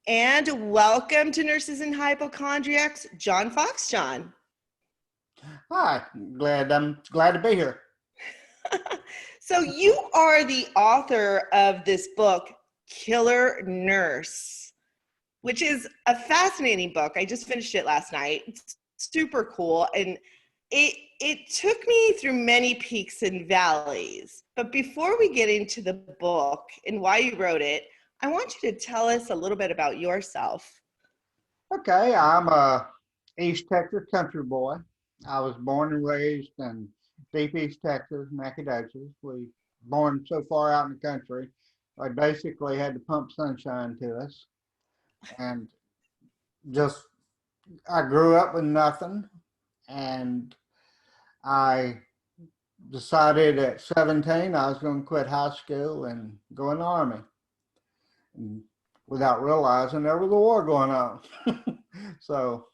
And welcome to Nurses and Hypochondriacs, John Foxjohn. Hi, I'm glad to be here. So you are the author of this book, Killer Nurse, which is a fascinating book. I just finished it last night. It's super cool. And it took me through many peaks and valleys. But before we get into the book and why you wrote it, I want you to tell us a little bit about yourself. Okay, I'm a East Texas country boy. I was born and raised in deep East Texas, Nacogdoches. We born so far out in the country, I basically had to pump sunshine to us. And just, I grew up with nothing. And I decided at 17 I was going to quit high school and go in the Army. And without realizing there was a war going on. So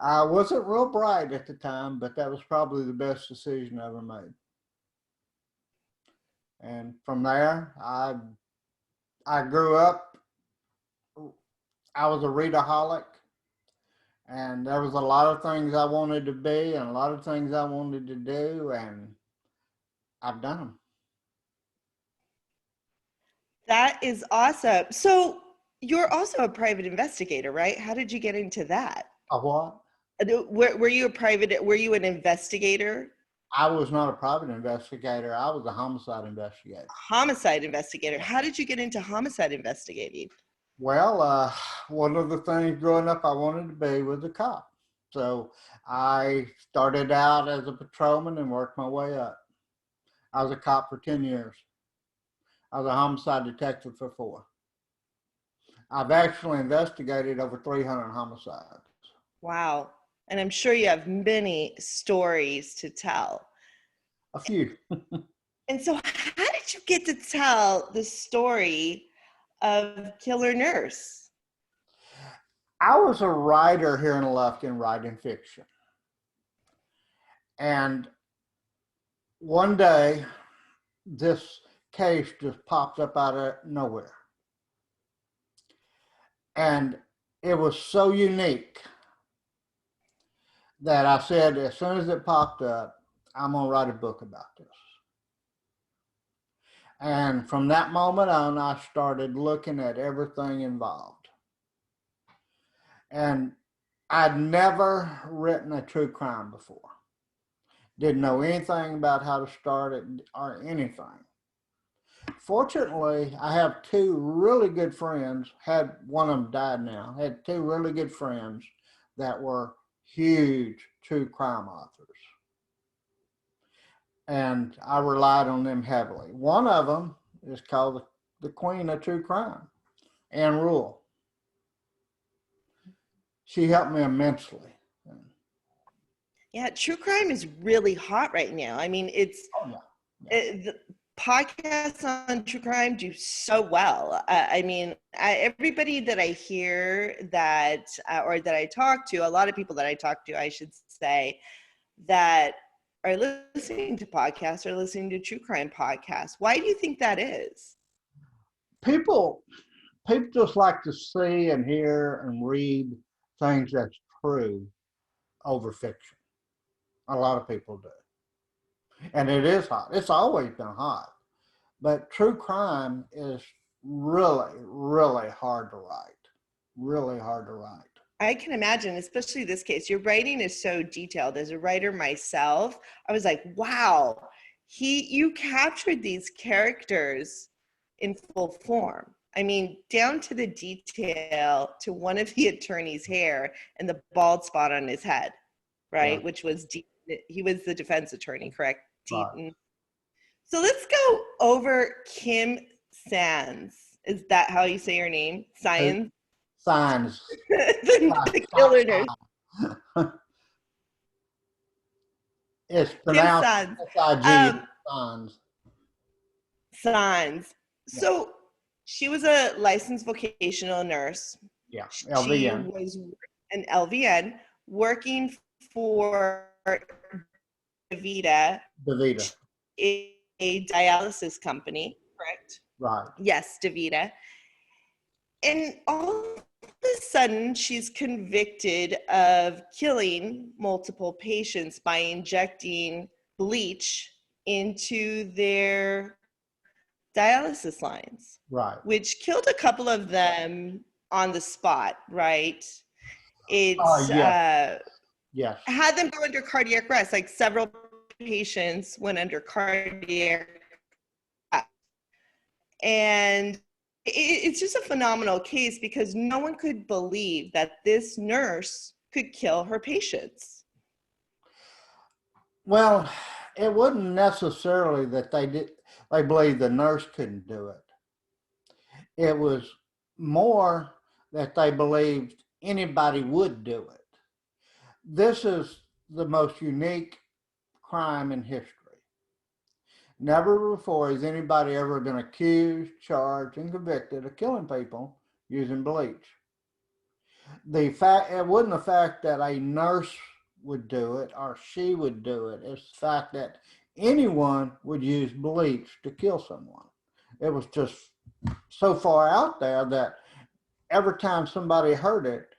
I wasn't real bright at the time, but that was probably the best decision I ever made. And from there, I grew up, I was a readaholic, and there was a lot of things I wanted to be and a lot of things I wanted to do, and I've done them. That is awesome. So you're also a private investigator, right? How did you get into that? A what? Were you an investigator? I was not a private investigator. I was a homicide investigator. Homicide investigator. How did you get into homicide investigating? Well, one of the things growing up I wanted to be was a cop. So I started out as a patrolman and worked my way up. I was a cop for 10 years. I was a homicide detective for 4. I've actually investigated over 300 homicides. Wow. And I'm sure you have many stories to tell. A few. And so how did you get to tell the story of Killer Nurse? I was a writer here in Lufkin writing fiction. And one day, this case just popped up out of nowhere. And it was so unique that I said, as soon as it popped up, I'm going to write a book about this. And from that moment on, I started looking at everything involved. And I'd never written a true crime before. Didn't know anything about how to start it or anything. Fortunately, I have 2 really good friends. Had one of them died now. Had 2 really good friends that were huge true crime authors. And I relied on them heavily. One of them is called the Queen of True Crime, Ann Rule. She helped me immensely. Yeah, true crime is really hot right now. I mean, the podcasts on true crime do so well. Everybody that I hear that, or that I talk to, a lot of people that I talk to, I should say, that are listening to podcasts or listening to true crime podcasts. Why do you think that is? People just like to see and hear and read things that's true over fiction. A lot of people do. And it is hot. It's always been hot. But true crime is really, really hard to write. Really hard to write. I can imagine, especially this case. Your writing is so detailed. As a writer myself, I was like, wow, you captured these characters in full form. I mean, down to the detail to one of the attorney's hair and the bald spot on his head, right? Yeah. Which was, he was the defense attorney, correct? Right. So let's go over Kim Sands. Is that how you say your name? Science? Signs. the Killer Nurse. It's pronounced S-I-G. Signs. So she was a licensed vocational nurse. Yeah, LVN. She was an LVN working for DaVita. A dialysis company, correct? Right. Yes, DaVita. And all of a sudden, she's convicted of killing multiple patients by injecting bleach into their dialysis lines, Right. which killed a couple of them on the spot, right? It's Yes. Yes. had them go under cardiac arrest. Like several patients went under cardiac arrest. And it's just a phenomenal case because no one could believe that this nurse could kill her patients. Well, it wasn't necessarily that they believed the nurse couldn't do it. It was more that they believed anybody would do it. This is the most unique crime in history. Never before has anybody ever been accused, charged, and convicted of killing people using bleach. It wasn't the fact that a nurse would do it or she would do it. It's the fact that anyone would use bleach to kill someone. It was just so far out there that every time somebody heard it,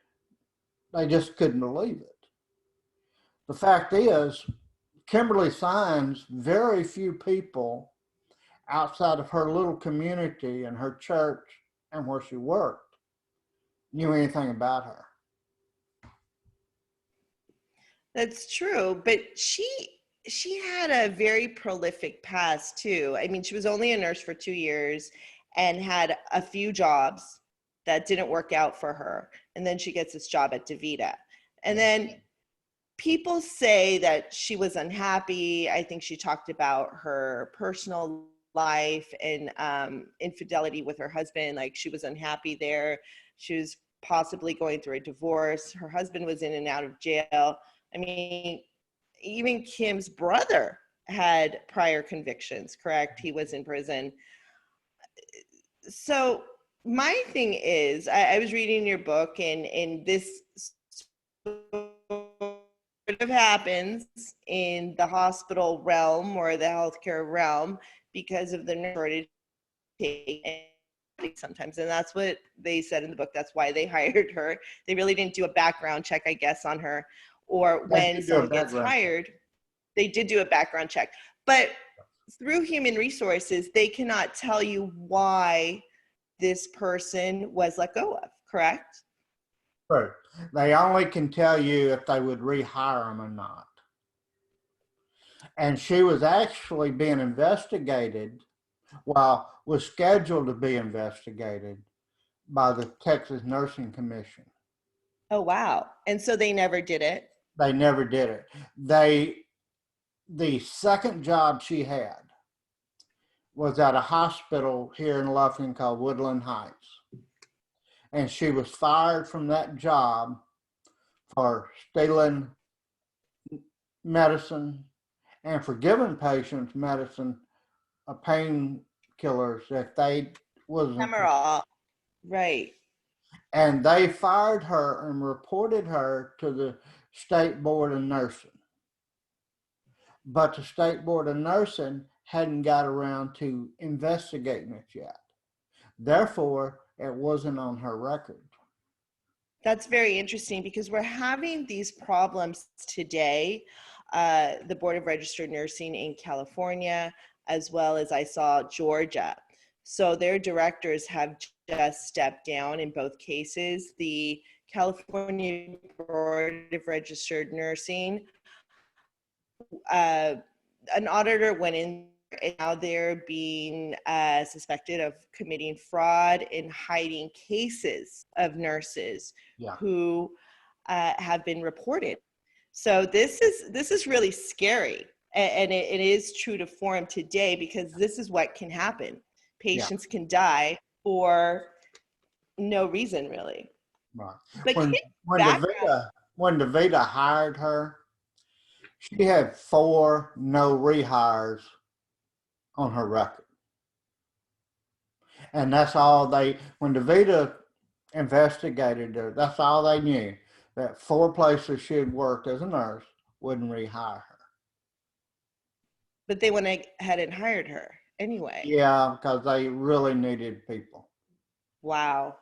they just couldn't believe it. The fact is, Kimberly Signs, very few people outside of her little community and her church and where she worked knew anything about her. That's true, but she had a very prolific past too. I mean, she was only a nurse for 2 years and had a few jobs that didn't work out for her. And then she gets this job at DaVita. And then people say that she was unhappy. I think she talked about her personal life and infidelity with her husband. Like she was unhappy there. She was possibly going through a divorce. Her husband was in and out of jail. I mean, even Kim's brother had prior convictions, correct? He was in prison. So my thing is, I was reading your book, and this sort of happens in the hospital realm or the healthcare realm because of the nurse shortage sometimes. And that's what they said in the book. That's why they hired her. They really didn't do a background check, I guess, on her. Or when someone gets hired, they did do a background check. But through human resources, they cannot tell you why this person was let go of, correct? Right. They only can tell you if they would rehire them or not. And she was actually being investigated, well, was scheduled to be investigated by the Texas Nursing Commission. Oh, wow. And so they never did it? They never did it. The second job she had was at a hospital here in Lufkin called Woodland Heights. And she was fired from that job for stealing medicine and for giving patients medicine, painkillers if they wasn't. Right. And they fired her and reported her to the State Board of Nursing. But the State Board of Nursing hadn't got around to investigating it yet. Therefore, it wasn't on her record. That's very interesting because we're having these problems today. The Board of Registered Nursing in California, as well as I saw Georgia. So their directors have just stepped down in both cases. The California Board of Registered Nursing, an auditor went in, and now they're being suspected of committing fraud and hiding cases of nurses who have been reported. So this is really scary, and it is true to form today because this is what can happen. Patients can die for no reason, really. Right. But when DaVita hired her, she had 4 no rehires on her record. And that's all when DaVita investigated her, that's all they knew, that 4 places she had worked as a nurse wouldn't rehire her. But they went ahead and hired her anyway. Yeah, because they really needed people. Wow.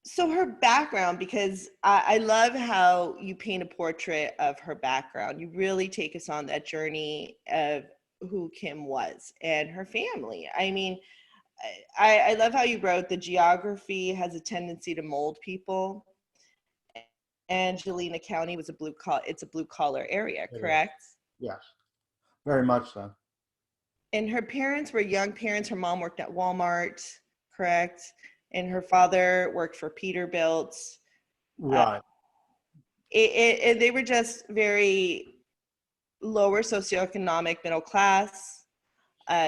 So her background, because I love how you paint a portrait of her background. You really take us on that journey of who Kim was and her family. I mean, I love how you wrote the geography has a tendency to mold people. Angelina County was it's a blue collar area, It is. correct? Yes, very much so. And her parents were young parents. Her mom worked at Walmart, correct? And her father worked for Peterbilt. Right. They were just very lower socioeconomic, middle class.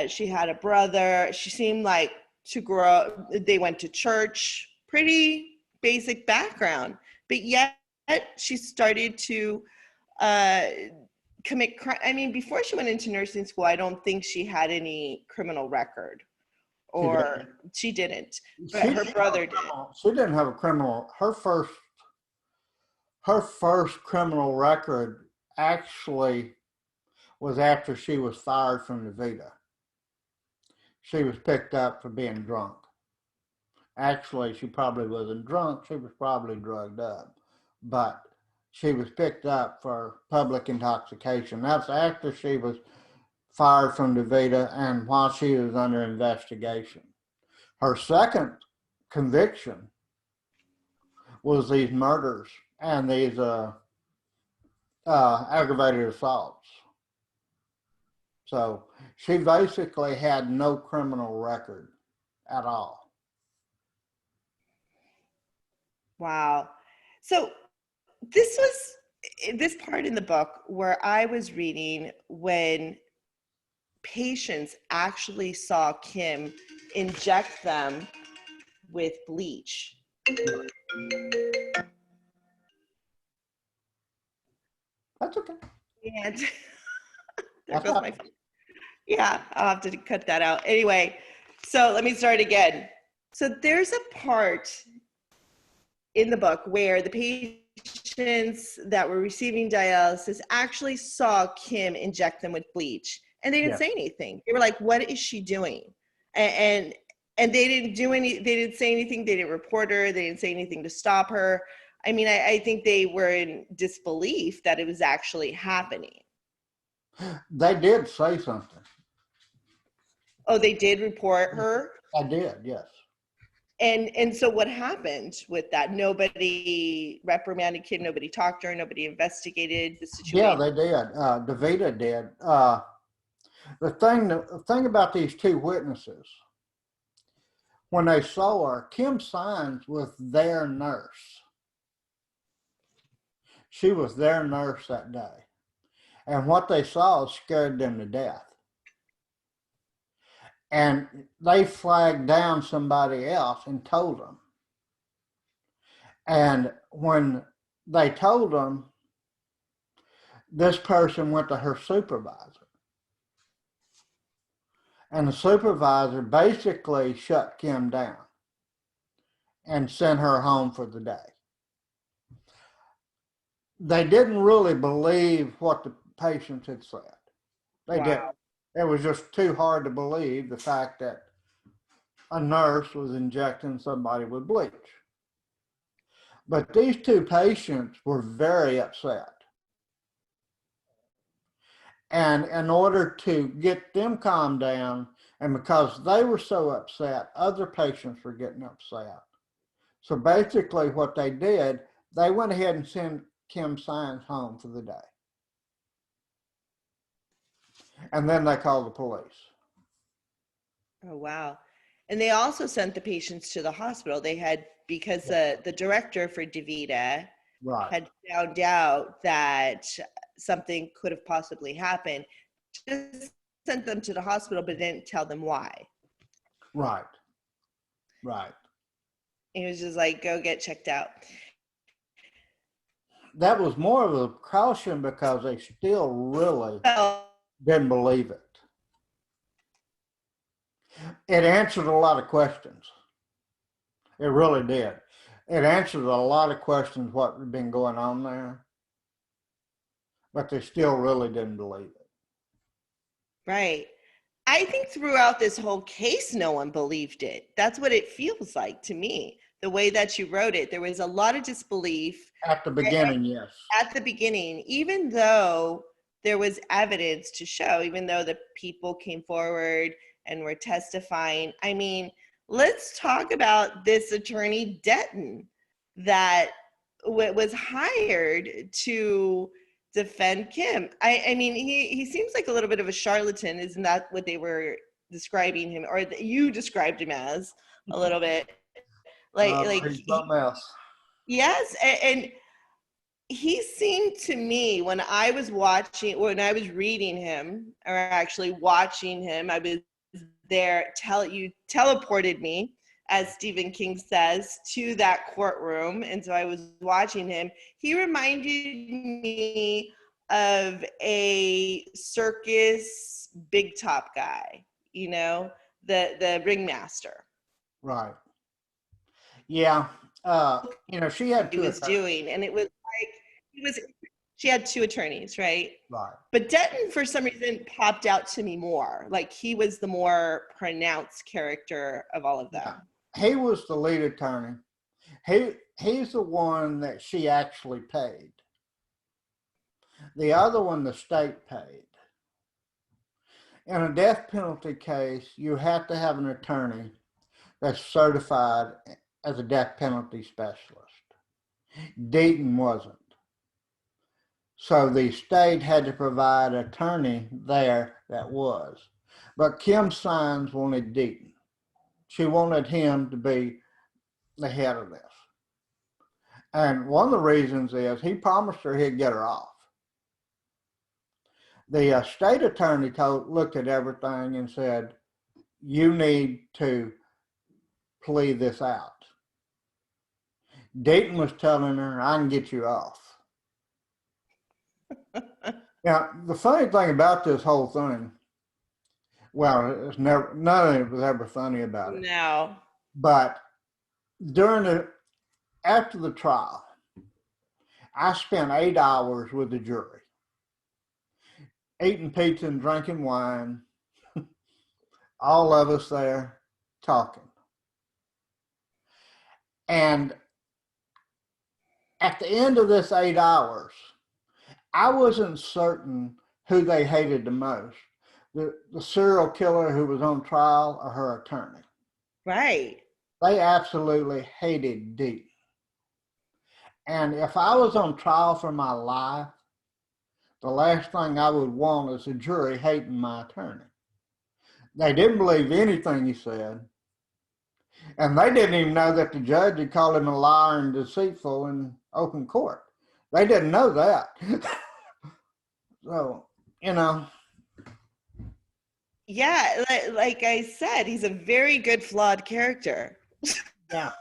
She had a brother. She seemed like to grow up. They went to church, pretty basic background, but yet she started to commit crime. I mean, before she went into nursing school, I don't think she had any criminal record, or she didn't. But her brother did. She didn't have a criminal. Her first criminal record actually was after she was fired from the Vita. She was picked up for being drunk. Actually, she probably wasn't drunk. She was probably drugged up, but she was picked up for public intoxication. That's after she was fired from the Vita and while she was under investigation. Her second conviction was these murders and these aggravated assaults. So she basically had no criminal record at all. Wow. So this part in the book where I was reading when patients actually saw Kim inject them with bleach. That's okay. And there goes my phone. Yeah, I'll have to cut that out. Anyway, so let me start again. So there's a part in the book where the patients that were receiving dialysis actually saw Kim inject them with bleach, and they didn't say anything. They were like, "What is she doing?" And they didn't do any. They didn't say anything. They didn't report her. They didn't say anything to stop her. I mean, I think they were in disbelief that it was actually happening. They did say something. Oh, they did report her? I did, yes. And so what happened with that? Nobody reprimanded Kim, nobody talked to her, nobody investigated the situation? Yeah, they did. DeVita did. The thing about these two witnesses, when they saw her, Kim Sines was their nurse. She was their nurse that day. And what they saw scared them to death. And they flagged down somebody else and told them. And when they told them, this person went to her supervisor. And the supervisor basically shut Kim down and sent her home for the day. They didn't really believe what the patients had said. They didn't. It was just too hard to believe the fact that a nurse was injecting somebody with bleach. But these two patients were very upset. And in order to get them calmed down, and because they were so upset, other patients were getting upset. So basically what they did, they went ahead and sent Kim Sines home for the day. And then they called the police. Oh, wow. And they also sent the patients to the hospital. They had, because the director for DeVita had found out that something could have possibly happened, just sent them to the hospital, but didn't tell them why. Right. He was just like, go get checked out. That was more of a caution because they still really didn't believe it. It answered a lot of questions. It really did. It answered a lot of questions what had been going on there, but they still really didn't believe it. Right. I think throughout this whole case, no one believed it. That's what it feels like to me. the way that you wrote it, there was a lot of disbelief At the beginning, yes. at the beginning, even though there was evidence to show, even though the people came forward and were testifying. I mean, let's talk about this attorney Denton that was hired to defend Kim. I mean, he seems like a little bit of a charlatan. Isn't that what they were describing him, or you described him as a little bit? He's something else. Yes, and he seemed to me when I was reading him, or actually watching him, I was there, you teleported me, as Stephen King says, to that courtroom. And so I was watching him. He reminded me of a circus big top guy, you know, the ringmaster. Right. Yeah. You know, she had he was doing, and it was like she had two attorneys, right? Right. But Denton, for some reason, popped out to me more. Like he was the more pronounced character of all of them. Yeah. He was the lead attorney. He's the one that she actually paid. The other one, the state paid. In a death penalty case, you have to have an attorney that's certified as a death penalty specialist. Deaton wasn't. So the state had to provide an attorney there that was. But Kim Sines wanted Deaton. She wanted him to be the head of this. And one of the reasons is he promised her he'd get her off. The state attorney looked at everything and said, you need to plead this out. Deaton was telling her, I can get you off. Now, the funny thing about this whole thing, well, it's never, none of it was ever funny about it. No. But after the trial, I spent 8 hours with the jury, eating pizza and drinking wine, all of us there talking. And at the end of this 8 hours, I wasn't certain who they hated the most, the serial killer who was on trial or her attorney. Right. They absolutely hated Deaton. And if I was on trial for my life, the last thing I would want is a jury hating my attorney. They didn't believe anything he said. And they didn't even know that the judge had called him a liar and deceitful in open court. They didn't know that. So, you know. Yeah, like I said, he's a very good flawed character. Yeah.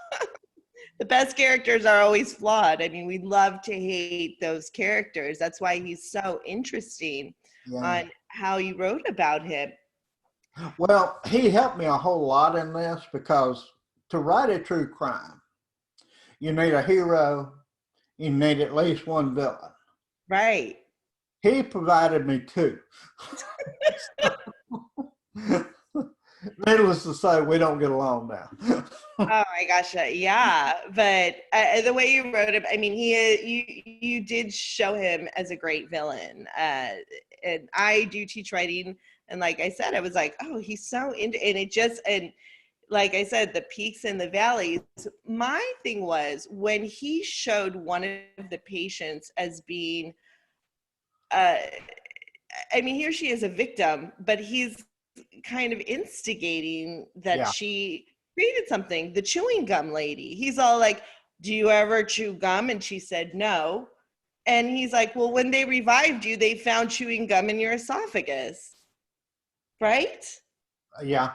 The best characters are always flawed. I mean, we love to hate those characters. That's why he's so interesting on how you wrote about him. Well, he helped me a whole lot in this because to write a true crime, you need a hero, you need at least one villain. Right. He provided me two. Needless to say, we don't get along now. Oh my gosh, yeah. But the way you wrote it, I mean, you did show him as a great villain. And I do teach writing, and like I said, I was like, oh, he's so into, and like I said, the peaks and the valleys. My thing was when he showed one of the patients as being, I mean, here she is a victim, but he's kind of instigating that she created something. The chewing gum lady. He's all like, do you ever chew gum? And she said no. And he's like, well, when they revived you, they found chewing gum in your esophagus. Right? Yeah.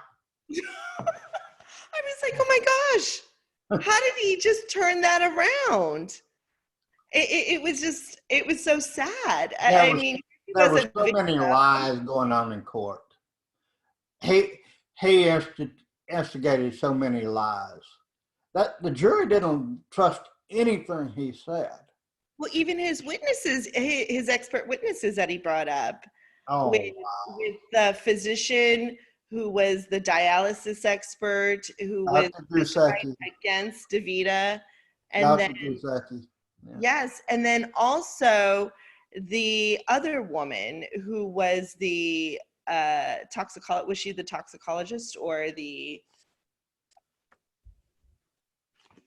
I was like, oh my gosh, how did he just turn that around? It was so sad. I mean, there were so many lies going on in court. He instigated so many lies that the jury didn't trust anything he said. Well, even his witnesses, his expert witnesses that he brought up, with the physician who was the dialysis expert, who was Dr. Giuseppe. against DeVita. And Dr. then, Giuseppe. Yeah. yes, and then also the other woman who was the toxicologist, was she the toxicologist or the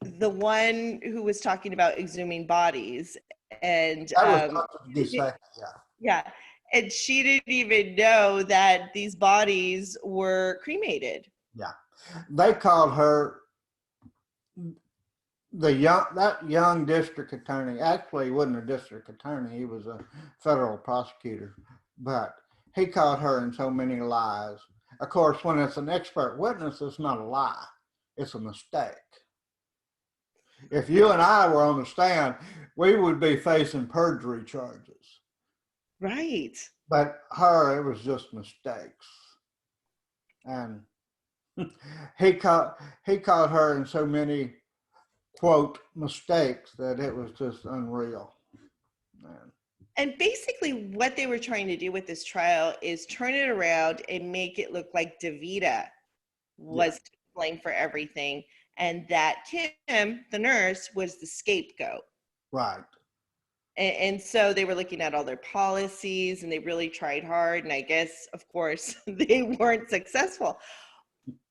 one who was talking about exhuming bodies? And That was Dr. Giuseppe, yeah. yeah, and she didn't even know that these bodies were cremated. Yeah. They called her that young district attorney. Actually, he wasn't a district attorney, he was a federal prosecutor, but he caught her in so many lies. Of course, when it's an expert witness, it's not a lie, it's a mistake. If you and I were on the stand, we would be facing perjury charges. Right. But her, it was just mistakes. And he caught her in so many, quote, mistakes that it was just unreal. Man. And basically what they were trying to do with this trial is turn it around and make it look like DeVita was to blame for everything, and that Kim, the nurse, was the scapegoat. Right. And so they were looking at all their policies and they really tried hard. And I guess, of course, they weren't successful.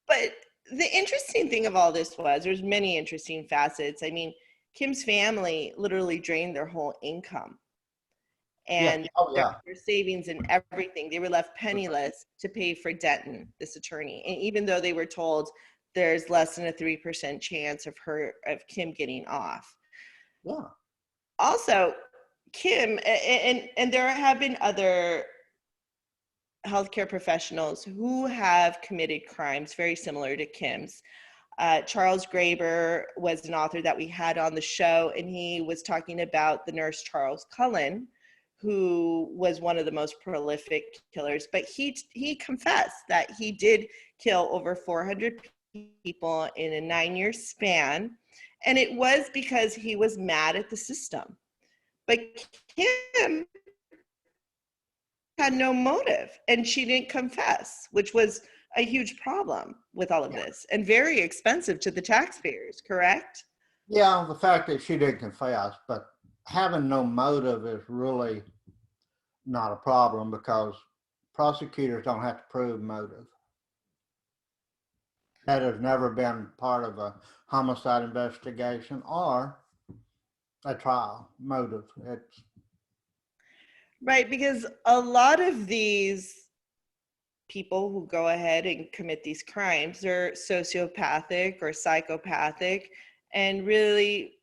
But the interesting thing of all this was there's many interesting facets. I mean, Kim's family literally drained their whole income and their savings and everything. They were left penniless to pay for Denton, this attorney. And even though they were told there's less than a 3% chance of Kim getting off. Yeah. Also, Kim, and there have been other healthcare professionals who have committed crimes very similar to Kim's. Charles Graeber was an author that we had on the show, and he was talking about the nurse Charles Cullen, who was one of the most prolific killers. But he confessed that he did kill over 400 people in a 9-year span, and it was because he was mad at the system. But Kim had no motive and she didn't confess, which was a huge problem with all of this and very expensive to the taxpayers, correct? Yeah, the fact that she didn't confess, but having no motive is really not a problem because prosecutors don't have to prove motive. That has never been part of a homicide investigation or a trial motive. It's right, because a lot of these people who go ahead and commit these crimes are sociopathic or psychopathic, and really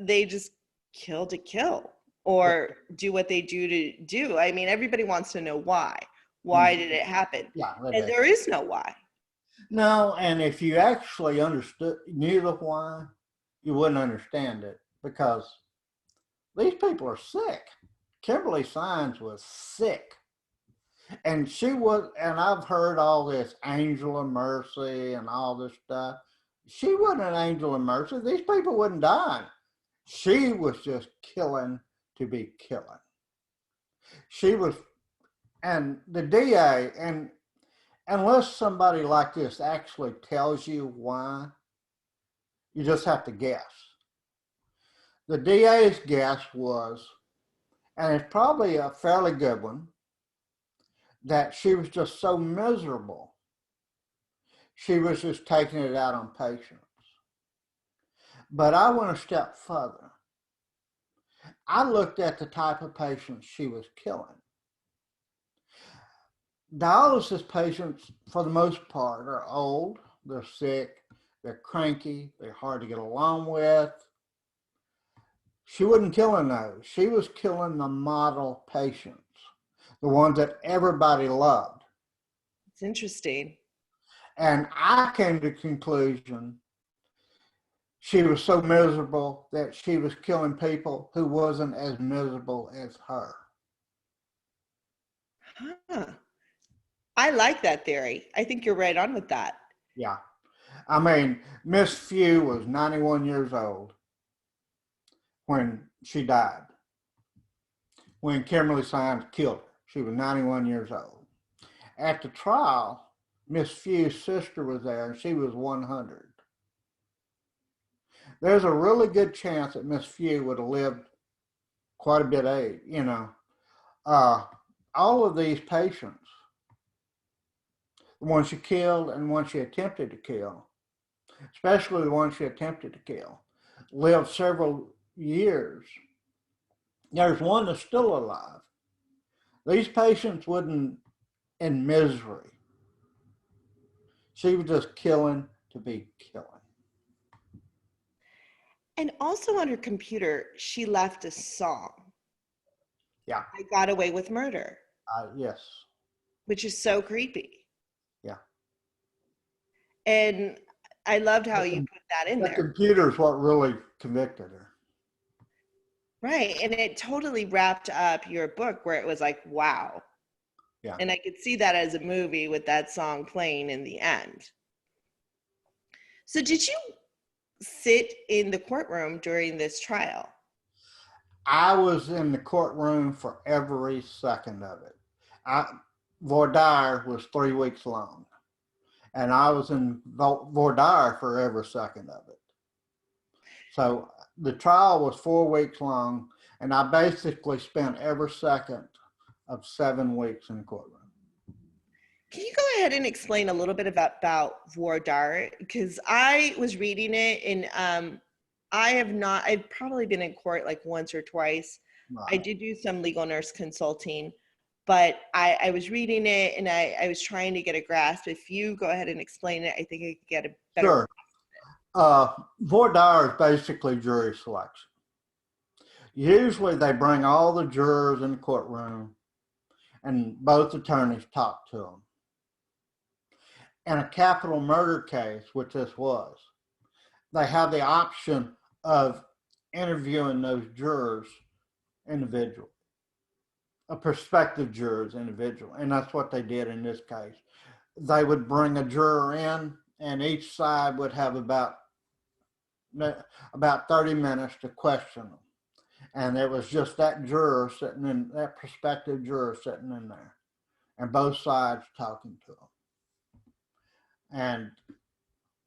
they just kill to kill or do what they do to do. I mean, everybody wants to know why. Why did it happen? Yeah, and there is no why. No, and if you actually knew the why, you wouldn't understand it because these people are sick. Kimberly Sines was sick. And she was, and I've heard all this angel of mercy and all this stuff. She wasn't an angel of mercy. These people wouldn't die. She was just killing to be killing. She was, and the DA, and unless somebody like this actually tells you why, you just have to guess. The DA's guess was, and it's probably a fairly good one, that she was just so miserable. She was just taking it out on patients. But I went a step further. I looked at the type of patients she was killing. Dialysis patients, for the most part, are old, they're sick, they're cranky, they're hard to get along with. She wasn't killing those. She was killing the model patients, the ones that everybody loved. It's interesting. And I came to the conclusion she was so miserable that she was killing people who wasn't as miserable as her. Huh. I like that theory. I think you're right on with that. Yeah. I mean, Miss Few was 91 years old when she died. When Kimberly Sines killed her, she was 91 years old. At the trial, Miss Few's sister was there, and she was 100. There's a really good chance that Miss Few would have lived quite a bit age, you know. All of these patients, the ones she killed and the ones she attempted to kill, especially the ones she attempted to kill, lived several years. There's one that's still alive. These patients wouldn't in misery. She was just killing to be killing. And also on her computer, she left a song. Yeah. I got away with murder. Yes. Which is so creepy. Yeah. And I loved how you put that in The there. computer's what really convicted her. Right. And it totally wrapped up your book where it was like, wow. Yeah. And I could see that as a movie with that song playing in the end. So did you sit in the courtroom during this trial? I was in the courtroom for every second of it. Voir dire was 3 weeks long, and I was in voir dire for every second of it. So the trial was 4 weeks long, and I basically spent every second of 7 weeks in the courtroom. Can you go ahead and explain a little bit about voir dire? Because I was reading it, and I've probably been in court like once or twice. Right. I did do some legal nurse consulting, but I was reading it and I was trying to get a grasp. If you go ahead and explain it, I think I could get a better. Sure. Voir dire is basically jury selection. Usually they bring all the jurors in the courtroom and both attorneys talk to them. In a capital murder case, which this was, they have the option of interviewing those jurors individually, a prospective jurors individually, and that's what they did in this case. They would bring a juror in, and each side would have about 30 minutes to question them. And it was just that juror sitting in, that prospective juror sitting in there, and both sides talking to them. And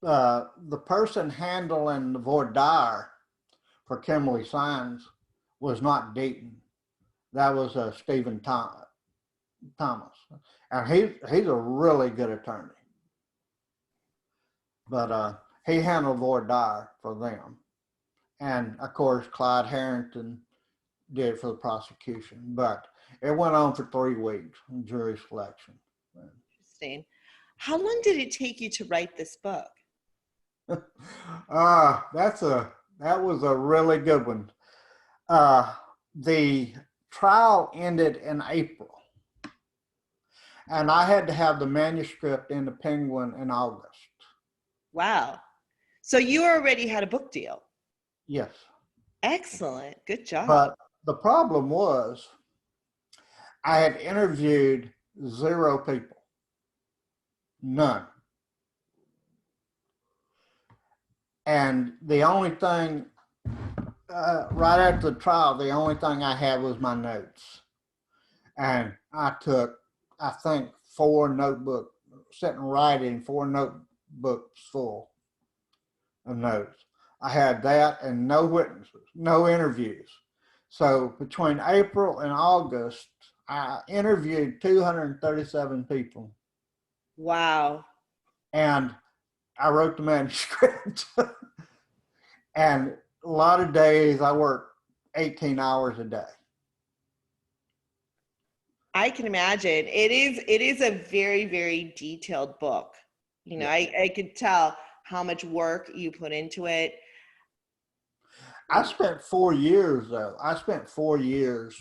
the person handling the voir dire for Kimberly Sines was not Deaton. That was Stephen Thomas. And he's a really good attorney. But he handled voir dire for them. And of course, Clyde Harrington did it for the prosecution. But it went on for 3 weeks, jury selection. Interesting. How long did it take you to write this book? That was a really good one. The trial ended in April, and I had to have the manuscript in the Penguin in August. Wow. So you already had a book deal? Yes. Excellent. Good job. But the problem was I had interviewed 0 people. None. And the only thing, right after the trial, the only thing I had was my notes. And I took, I think, 4 notebooks, sitting writing 4 notebooks full of notes. I had that and no witnesses, no interviews. So between April and August, I interviewed 237 people. Wow. And I wrote the manuscript. And a lot of days I worked 18 hours a day. I can imagine. It is a very, very detailed book. You know, yeah. I could tell how much work you put into it. I spent 4 years though. I spent 4 years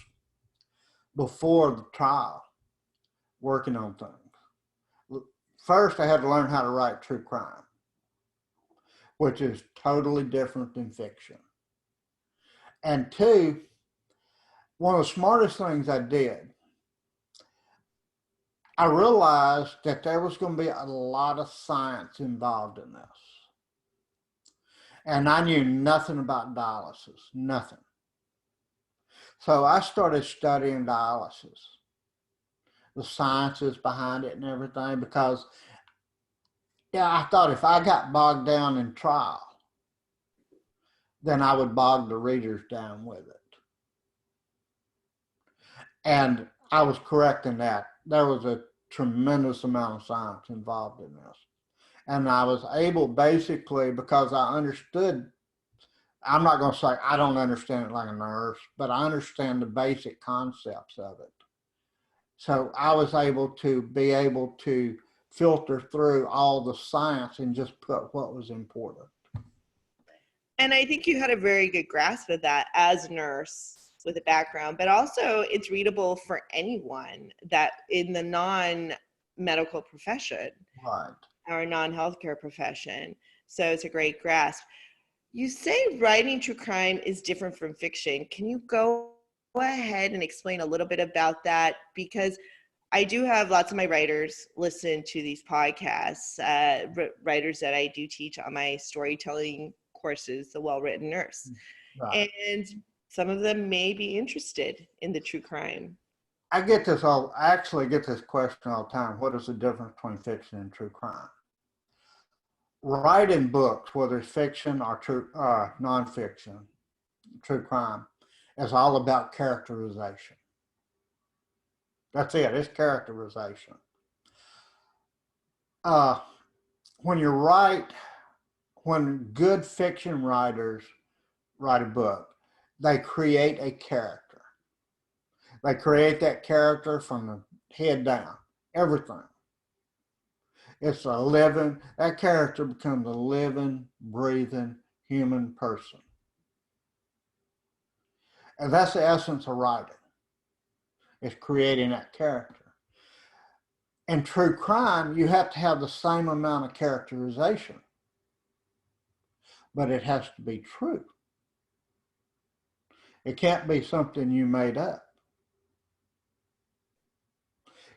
before the trial working on things. First, I had to learn how to write true crime, which is totally different than fiction. And 2, one of the smartest things I did, I realized that there was going to be a lot of science involved in this. And I knew nothing about dialysis, nothing. So I started studying dialysis, the sciences behind it and everything, because Yeah, I thought if I got bogged down in trial, then I would bog the readers down with it. And I was correct in that. There was a tremendous amount of science involved in this. And I was able, basically, because I understood, I'm not going to say I don't understand it like a nurse, but I understand the basic concepts of it. So I was able to filter through all the science and just put what was important. And I think you had a very good grasp of that as a nurse with a background, but also it's readable for anyone that in the non-medical profession, Right. or non-healthcare profession. So it's a great grasp. You say writing true crime is different from fiction. Can you go ahead and explain a little bit about that? Because I do have lots of my writers listen to these podcasts, writers that I do teach on my storytelling courses, The Well-Written Nurse. Right. And some of them may be interested in the true crime. I actually get this question all the time. What is the difference between fiction and true crime? Writing books, whether it's fiction or nonfiction, true crime, is all about characterization. That's it. It's characterization. When you write, when good fiction writers write a book, they create a character. They create that character from the head down, everything. It's that character becomes a living, breathing human person. And that's the essence of writing, is creating that character. In true crime, you have to have the same amount of characterization, but it has to be true. It can't be something you made up.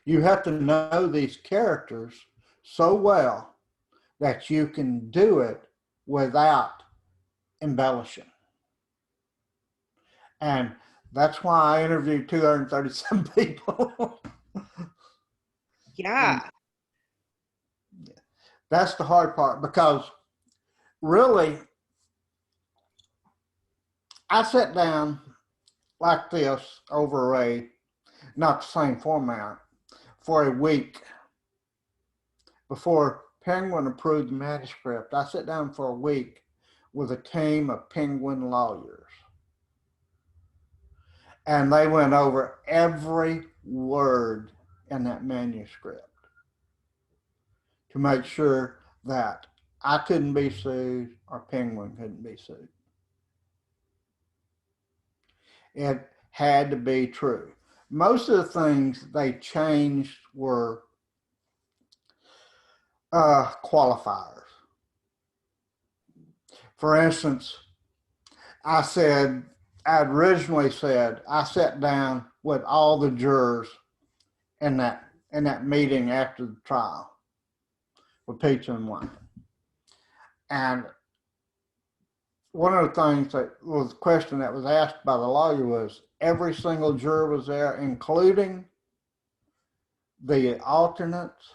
You have to know these characters so well that you can do it without embellishing. And that's why I interviewed 237 people. Yeah. That's the hard part, because really, I sat down like this over not the same format, for a week before Penguin approved the manuscript. I sat down for a week with a team of Penguin lawyers. And they went over every word in that manuscript to make sure that I couldn't be sued or Penguin couldn't be sued. It had to be true. Most of the things they changed were qualifiers. For instance, I originally said, I sat down with all the jurors in that meeting after the trial with pizza and wine. And one of the things that was the question that was asked by the lawyer was, every single juror was there, including the alternates?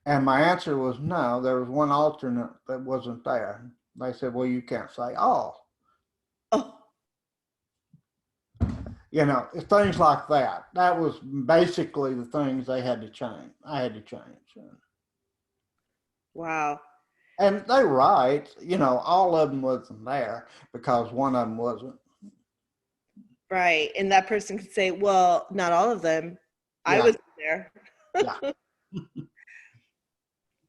And my answer was no, there was one alternate that wasn't there. They said, well, you can't say all. Oh. You know, things like that. That was basically the things they had to change. I had to change. Wow. And they're right. You know, all of them wasn't there because one of them wasn't. Right. And that person could say, well, not all of them. I was there. Yeah.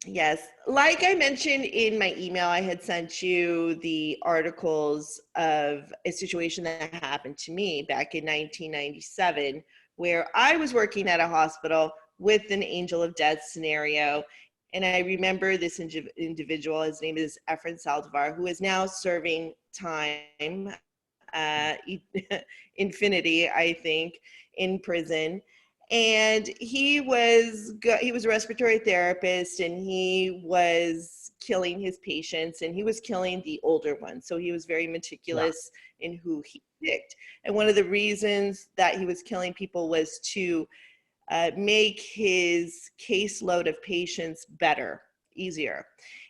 Yes. Like I mentioned in my email, I had sent you the articles of a situation that happened to me back in 1997, where I was working at a hospital with an angel of death scenario. And I remember this individual, his name is Efren Saldivar, who is now serving time, infinity, I think, in prison. And he was a respiratory therapist, and he was killing his patients, and he was killing the older ones. So he was very meticulous in who he picked. And one of the reasons that he was killing people was to make his caseload of patients better, easier.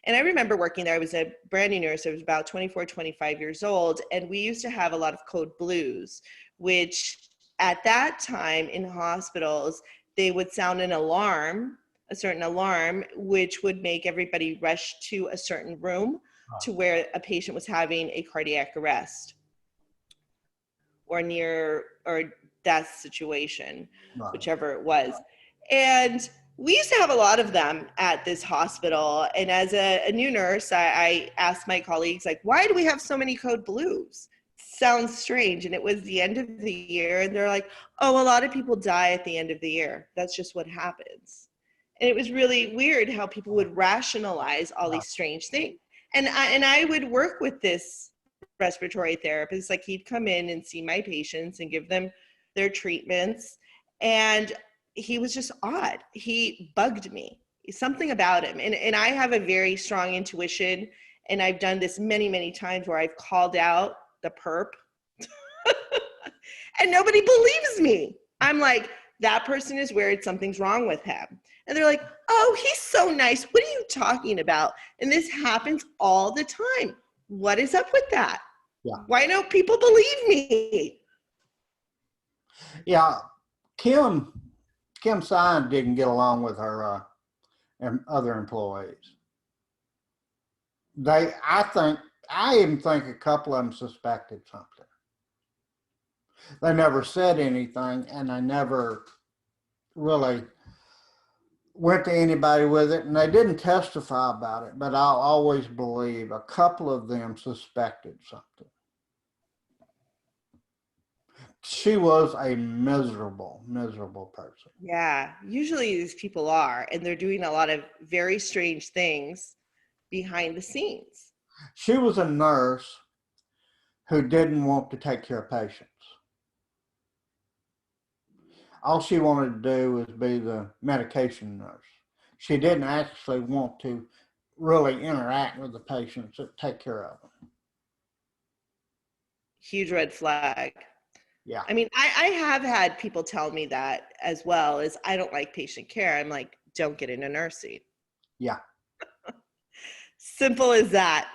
And I remember working there. I was a brand new nurse. I was about 24, 25 years old. And we used to have a lot of code blues, which at that time in hospitals, they would sound an alarm, a certain alarm, which would make everybody rush to a certain room to where a patient was having a cardiac arrest or near or death situation, whichever it was. And we used to have a lot of them at this hospital. And as a new nurse, I asked my colleagues, like, why do we have so many code blues? Sounds strange. And it was the end of the year. And they're like, oh, a lot of people die at the end of the year. That's just what happens. And it was really weird how people would rationalize all these strange things. And I would work with this respiratory therapist. Like, he'd come in and see my patients and give them their treatments. And he was just odd. He bugged me. Something about him. And I have a very strong intuition. And I've done this many, many times where I've called out the perp. And nobody believes me. I'm like, that person is weird. Something's wrong with him. And they're like, oh, he's so nice. What are you talking about? And this happens all the time. What is up with that? Yeah. Why don't people believe me? Yeah. Kim Stein didn't get along with her other employees. I even think a couple of them suspected something. They never said anything, and they never really went to anybody with it, and they didn't testify about it, but I'll always believe a couple of them suspected something. She was a miserable, miserable person. Yeah, usually these people are, and they're doing a lot of very strange things behind the scenes. She was a nurse who didn't want to take care of patients. All she wanted to do was be the medication nurse. She didn't actually want to really interact with the patients and take care of them. Huge red flag. Yeah. I mean, I have had people tell me that as well, is I don't like patient care. I'm like, don't get into nursing. Yeah. Simple as that.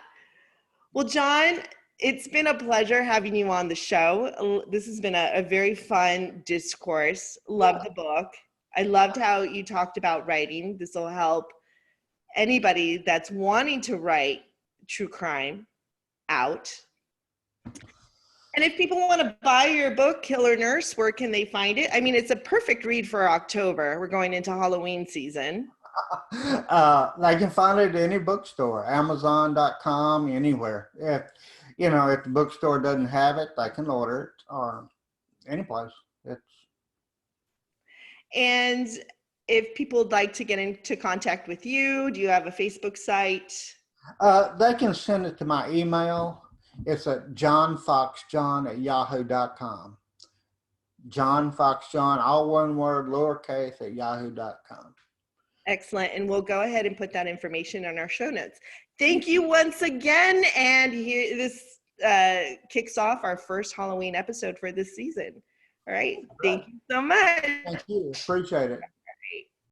Well, John, it's been a pleasure having you on the show. This has been a very fun discourse. Love the book. I loved how you talked about writing. This will help anybody that's wanting to write true crime out. And if people want to buy your book, Killer Nurse, where can they find it? I mean, it's a perfect read for October. We're going into Halloween season. They can find it at any bookstore, Amazon.com, anywhere. If the bookstore doesn't have it, they can order it, or any place. And if people would like to get into contact with you, do you have a Facebook site? They can send it to my email. It's at johnfoxjohn@yahoo.com. John Foxjohn, all one word, lowercase, at yahoo.com. Excellent. And we'll go ahead and put that information in our show notes. Thank you once again. And here, this kicks off our first Halloween episode for this season. All right. Thank you so much. Thank you. Appreciate it.